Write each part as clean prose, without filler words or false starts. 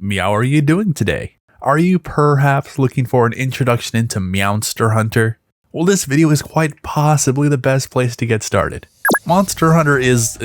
Meow, are you doing today? Are you perhaps looking for an introduction into Monster Hunter? Well, this video is quite possibly the best place to get started. Monster Hunter is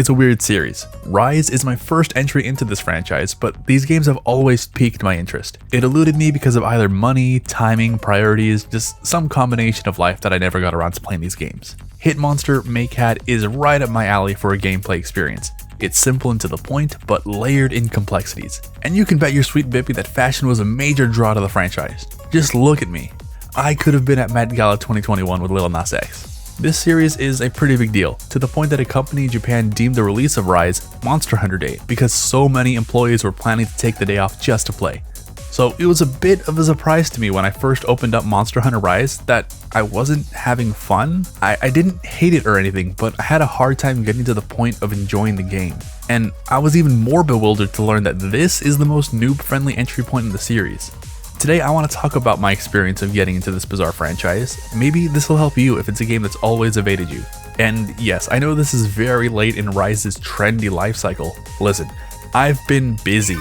a weird series. Rise is my first entry into this franchise, but these games have always piqued my interest. It eluded me because of either money, timing, priorities, just some combination of life that I never got around to playing these games. Hitmonster Maycat is right up my alley for a gameplay experience. It's simple and to the point, but layered in complexities. And you can bet your sweet bippy that fashion was a major draw to the franchise. Just look at me. I could have been at Met Gala 2021 with Lil Nas X. This series is a pretty big deal, to the point that a company in Japan deemed the release of Rise Monster Hunter Day because so many employees were planning to take the day off just to play. So it was a bit of a surprise to me when I first opened up Monster Hunter Rise that I wasn't having fun. I didn't hate it or anything, but I had a hard time getting to the point of enjoying the game. And I was even more bewildered to learn that this is the most noob-friendly entry point in the series. Today I want to talk about my experience of getting into this bizarre franchise. Maybe this will help you if it's a game that's always evaded you. And yes, I know this is very late in Rise's trendy life cycle. Listen, I've been busy.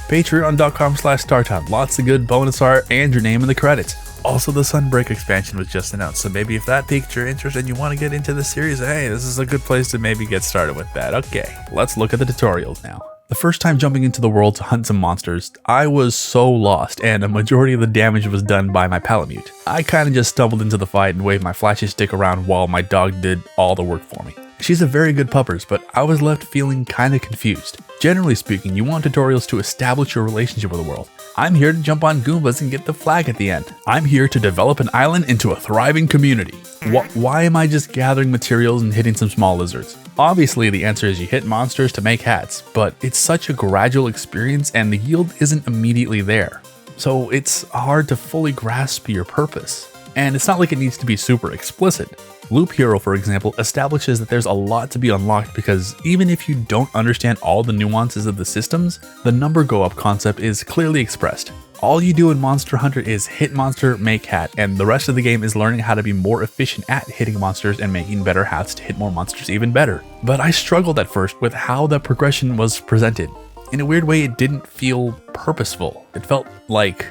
Patreon.com/StarTime, lots of good bonus art and your name in the credits. Also, the Sunbreak expansion was just announced, so maybe if that piqued your interest and you want to get into the series, hey, this is a good place to maybe get started with that. Okay, let's look at the tutorials now. The first time jumping into the world to hunt some monsters, I was so lost and a majority of the damage was done by my Palamute. I kinda just stumbled into the fight and waved my flashy stick around while my dog did all the work for me. She's a very good puppers, but I was left feeling kinda confused. Generally speaking, you want tutorials to establish your relationship with the world. I'm here to jump on Goombas and get the flag at the end. I'm here to develop an island into a thriving community. Why am I just gathering materials and hitting some small lizards? Obviously, the answer is you hit monsters to make hats, but it's such a gradual experience and the yield isn't immediately there. So it's hard to fully grasp your purpose. And it's not like it needs to be super explicit. Loop Hero, for example, establishes that there's a lot to be unlocked because even if you don't understand all the nuances of the systems, the number go up concept is clearly expressed. All you do in Monster Hunter is hit monster, make hat, and the rest of the game is learning how to be more efficient at hitting monsters and making better hats to hit more monsters even better. But I struggled at first with how the progression was presented. In a weird way, it didn't feel purposeful. It felt like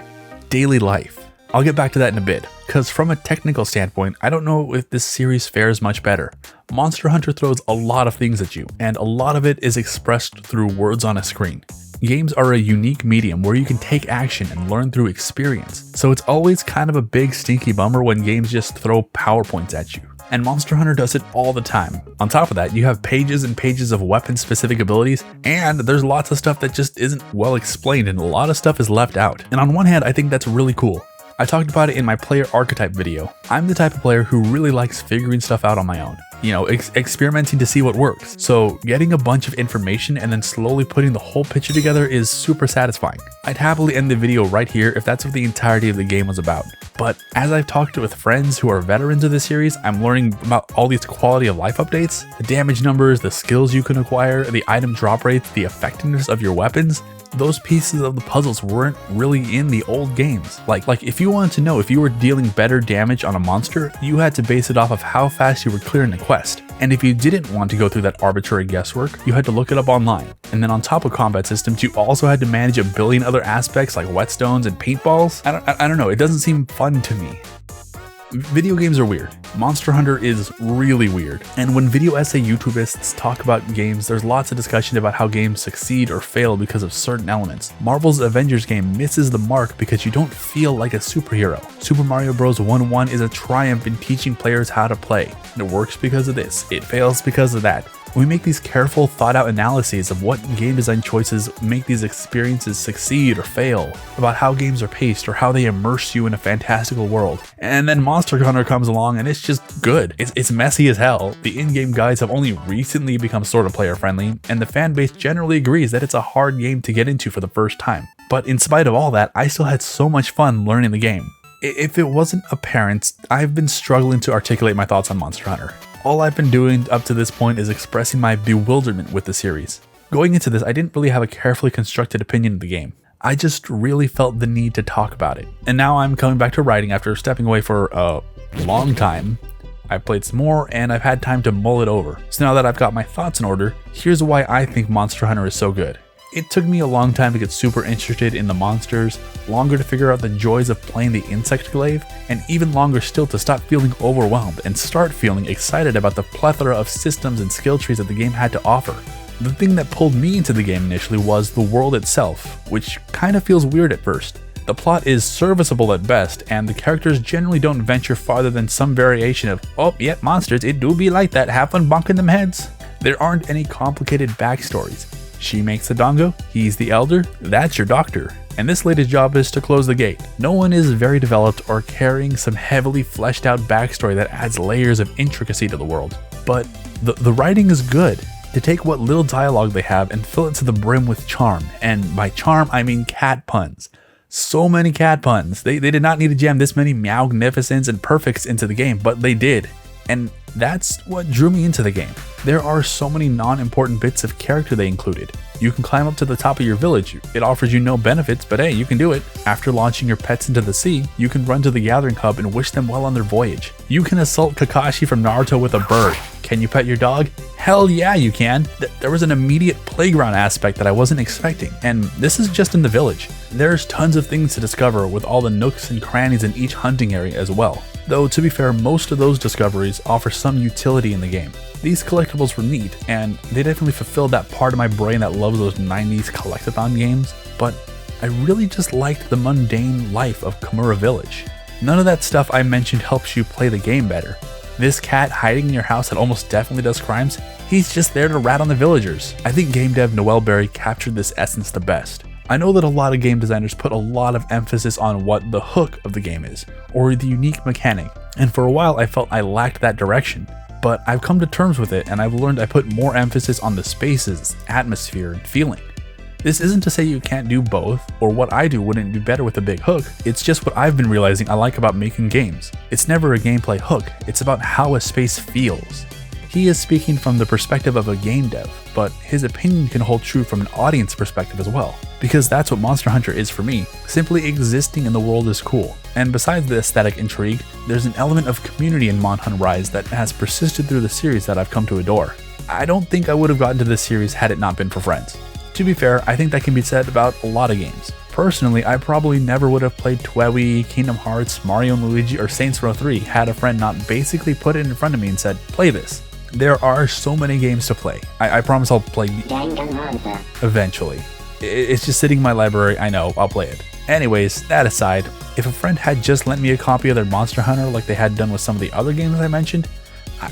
daily life. I'll get back to that in a bit, because from a technical standpoint, I don't know if this series fares much better. Monster Hunter throws a lot of things at you, and a lot of it is expressed through words on a screen. Games are a unique medium where you can take action and learn through experience, so it's always kind of a big stinky bummer when games just throw PowerPoints at you. And Monster Hunter does it all the time. On top of that, you have pages and pages of weapon-specific abilities, and there's lots of stuff that just isn't well explained and a lot of stuff is left out. And on one hand, I think that's really cool. I talked about it in my player archetype video. I'm the type of player who really likes figuring stuff out on my own. You know, experimenting to see what works. So getting a bunch of information and then slowly putting the whole picture together is super satisfying. I'd happily end the video right here if that's what the entirety of the game was about. But as I've talked with friends who are veterans of the series, I'm learning about all these quality of life updates, the damage numbers, the skills you can acquire, the item drop rates, the effectiveness of your weapons. Those pieces of the puzzles weren't really in the old games. Like if you wanted to know if you were dealing better damage on a monster, you had to base it off of how fast you were clearing the quest. And if you didn't want to go through that arbitrary guesswork, you had to look it up online. And then on top of combat systems, you also had to manage a billion other aspects like whetstones and paintballs. I don't know, it doesn't seem fun to me. Video games are weird. Monster Hunter is really weird. And when video essay YouTubists talk about games, there's lots of discussion about how games succeed or fail because of certain elements. Marvel's Avengers game misses the mark because you don't feel like a superhero. Super Mario Bros. 1-1 is a triumph in teaching players how to play. It works because of this, it fails because of that. We make these careful, thought-out analyses of what game design choices make these experiences succeed or fail, about how games are paced or how they immerse you in a fantastical world. And then Monster Hunter comes along and it's just good. It's messy as hell. The in-game guides have only recently become sort of player-friendly, and the fan base generally agrees that it's a hard game to get into for the first time. But in spite of all that, I still had so much fun learning the game. If it wasn't apparent, I've been struggling to articulate my thoughts on Monster Hunter. All I've been doing up to this point is expressing my bewilderment with the series. Going into this, I didn't really have a carefully constructed opinion of the game. I just really felt the need to talk about it. And now I'm coming back to writing after stepping away for a long time. I've played some more and I've had time to mull it over. So now that I've got my thoughts in order, here's why I think Monster Hunter is so good. It took me a long time to get super interested in the monsters, longer to figure out the joys of playing the insect glaive, and even longer still to stop feeling overwhelmed and start feeling excited about the plethora of systems and skill trees that the game had to offer. The thing that pulled me into the game initially was the world itself, which kind of feels weird at first. The plot is serviceable at best, and the characters generally don't venture farther than some variation of, oh, yeah, monsters, it do be like that, have fun bonking them heads. There aren't any complicated backstories. She makes the dongo, he's the elder, that's your doctor. And this lady's job is to close the gate. No one is very developed or carrying some heavily fleshed out backstory that adds layers of intricacy to the world. But the writing is good. To take what little dialogue they have and fill it to the brim with charm. And by charm, I mean cat puns. So many cat puns. They did not need to jam this many meowgnificents and perfects into the game, but they did. And that's what drew me into the game. There are so many non-important bits of character they included. You can climb up to the top of your village. It offers you no benefits, but hey, you can do it. After launching your pets into the sea, you can run to the gathering hub and wish them well on their voyage. You can assault Kakashi from Naruto with a bird. Can you pet your dog? Hell yeah, you can. There was an immediate playground aspect that I wasn't expecting, and this is just in the village. There's tons of things to discover with all the nooks and crannies in each hunting area as well. Though to be fair, most of those discoveries offer some utility in the game. These collectibles were neat, and they definitely fulfilled that part of my brain that loves those 90s collectathon games, but I really just liked the mundane life of Kamura Village. None of that stuff I mentioned helps you play the game better. This cat hiding in your house that almost definitely does crimes, he's just there to rat on the villagers. I think game dev Noel Berry captured this essence the best. I know that a lot of game designers put a lot of emphasis on what the hook of the game is, or the unique mechanic, and for a while I felt I lacked that direction. But I've come to terms with it, and I've learned I put more emphasis on the spaces, atmosphere, and feeling. This isn't to say you can't do both, or what I do wouldn't be better with a big hook, it's just what I've been realizing I like about making games. It's never a gameplay hook, it's about how a space feels. He is speaking from the perspective of a game dev, but his opinion can hold true from an audience perspective as well, because that's what Monster Hunter is for me. Simply existing in the world is cool, and besides the aesthetic intrigue, there's an element of community in Mon Hun Rise that has persisted through the series that I've come to adore. I don't think I would have gotten to this series had it not been for friends. To be fair, I think that can be said about a lot of games. Personally, I probably never would have played TWEWY, Kingdom Hearts, Mario & Luigi, or Saints Row 3 had a friend not basically put it in front of me and said, play this. There are so many games to play. I promise I'll play eventually. It's just sitting in my library, I know, I'll play it. Anyways, that aside, if a friend had just lent me a copy of their Monster Hunter like they had done with some of the other games I mentioned,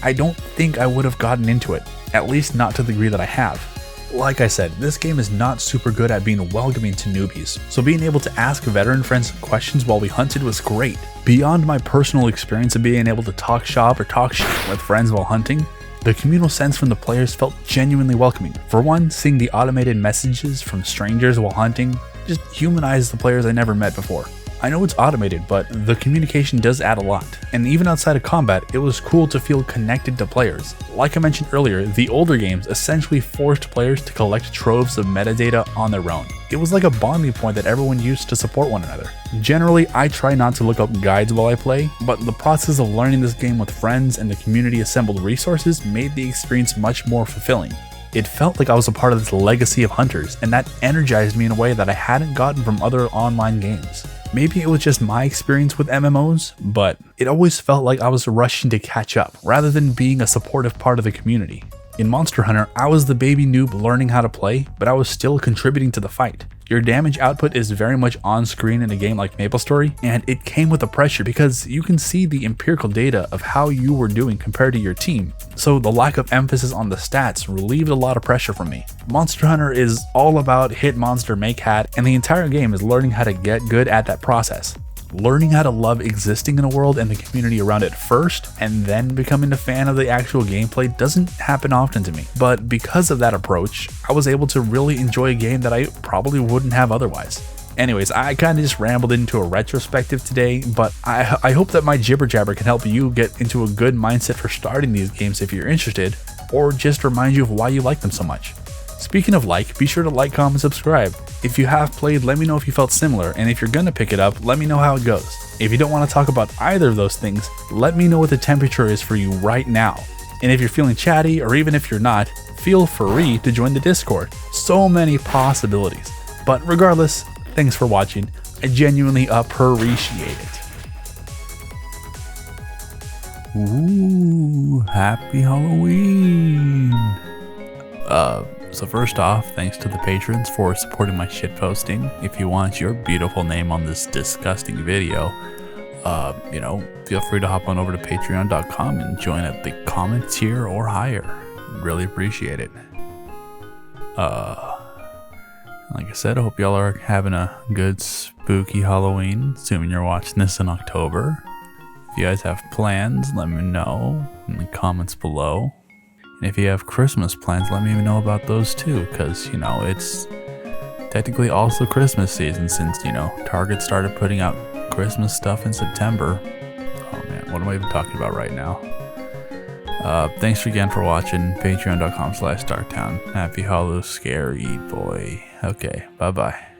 I don't think I would have gotten into it, at least not to the degree that I have. Like I said, this game is not super good at being welcoming to newbies, so being able to ask veteran friends questions while we hunted was great. Beyond my personal experience of being able to talk shop or talk shit with friends while hunting, the communal sense from the players felt genuinely welcoming. For one, seeing the automated messages from strangers while hunting just humanized the players I never met before. I know it's automated, but the communication does add a lot, and even outside of combat, it was cool to feel connected to players. Like I mentioned earlier, the older games essentially forced players to collect troves of metadata on their own. It was like a bonding point that everyone used to support one another. Generally, I try not to look up guides while I play, but the process of learning this game with friends and the community assembled resources made the experience much more fulfilling. It felt like I was a part of this legacy of hunters, and that energized me in a way that I hadn't gotten from other online games. Maybe it was just my experience with MMOs, but it always felt like I was rushing to catch up, rather than being a supportive part of the community. In Monster Hunter, I was the baby noob learning how to play, but I was still contributing to the fight. Your damage output is very much on screen in a game like MapleStory, and it came with the pressure because you can see the empirical data of how you were doing compared to your team, so the lack of emphasis on the stats relieved a lot of pressure from me. Monster Hunter is all about hit monster, make hat, and the entire game is learning how to get good at that process. Learning how to love existing in a world and the community around it first, and then becoming a fan of the actual gameplay doesn't happen often to me. But because of that approach, I was able to really enjoy a game that I probably wouldn't have otherwise. Anyways, I kind of just rambled into a retrospective today, but I hope that my jibber jabber can help you get into a good mindset for starting these games if you're interested, or just remind you of why you like them so much. Speaking of like, be sure to like, comment, subscribe. If you have played, let me know if you felt similar, and if you're gonna pick it up, let me know how it goes. If you don't want to talk about either of those things, let me know what the temperature is for you right now. And if you're feeling chatty, or even if you're not, feel free to join the Discord. So many possibilities. But regardless, thanks for watching. I genuinely appreciate it. Ooh, happy Halloween. So first off, thanks to the patrons for supporting my shitposting. If you want your beautiful name on this disgusting video, feel free to hop on over to patreon.com and join at the comment tier or higher. Really appreciate it. Like I said, I hope y'all are having a good spooky Halloween, assuming you're watching this in October. If you guys have plans, let me know in the comments below. And if you have Christmas plans, let me know about those too, because, it's technically also Christmas season since, Target started putting out Christmas stuff in September. Oh man, what am I even talking about right now? Thanks again for watching. Patreon.com/Darktown. Happy Halloween, scary boy. Okay, bye-bye.